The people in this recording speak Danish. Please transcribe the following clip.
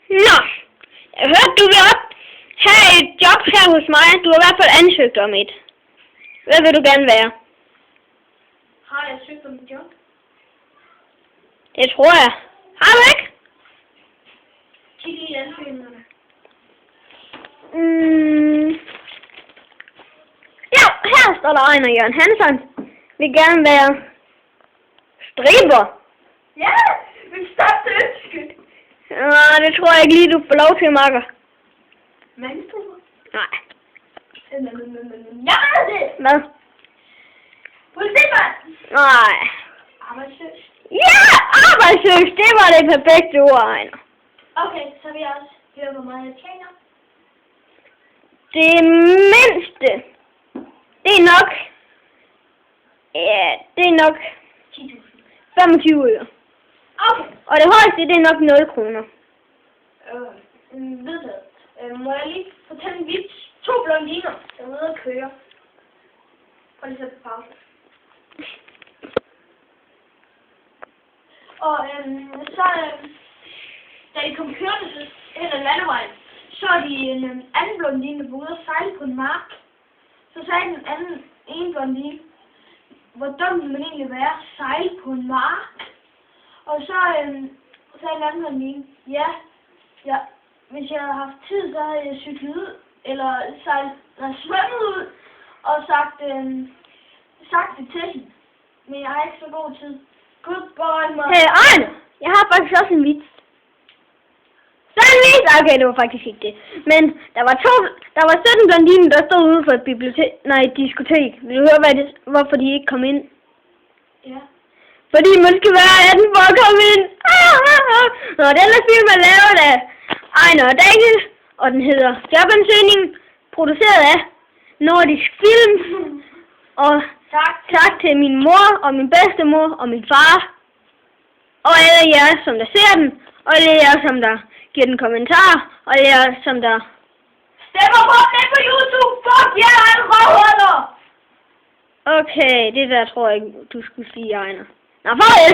Nå, jeg hørte, du vil op have et job her hos mig. Du har i hvert fald ansøgt om et. Hvad vil du gerne være? Har jeg søgt om et job? Det tror jeg. Har du ikke? Kig lige i ansøgningerne. Ja, her står der Ejner Jørgen Hansson. Vil gerne være striber. Ja, men stop det ønske. Det tror jeg ikke lige, du får lov til, makker. Mandstriber? Nej. Jeg ved det! Hvad? Politimand! Nej. Arbejdsløs. Ja, arbejdsløs. Det var det perfekte ord, Ejner. Okay, så vil jeg også høre, hvor meget jeg tjener. Det mindste, det er nok, ja, det er nok 10.000. 25 øre. Okay. Og det højeste, det er nok 0 kroner. Vedtaget. Må jeg lige fortælle en vits? 2 blondiner, der er ude at køre. Prøv lige at sætte på pause. Og så, da de kom kørende hen ad landevejen, så er de en anden blondine, der var ude at sejle på en mark. Så sagde den ene blondine, hvor dumt vil man egentlig være at sejle på en mark? Og så sagde en anden blondine, ja, hvis jeg havde haft tid, så havde jeg cyklet ud, eller svømmet ud, og sagt det til hende. Men jeg har ikke så god tid. Goodbye, mother. Hey, Ejner, jeg har faktisk også en vits. Så en vits? Okay, det var faktisk ikke det. Men der var 17 blondiner, der stod ude for et diskotek. Vil du høre, hvorfor de ikke kom ind? Ja. Fordi man skal være 18 for at komme ind. Nå, den er film er lavet af Ejner og Daniel, og den hedder Jobansøgning, produceret af Nordisk Film. Og tak til min mor, og min bedstemor, og min far. Og alle jer, som der ser den, og alle jer, som der giver den kommentar, og alle jer, som der stemmer på den på YouTube. Fuck jer, alle røvhuller! Okay, det der tror jeg ikke, du skulle sige, Ejner. Nå, farvel!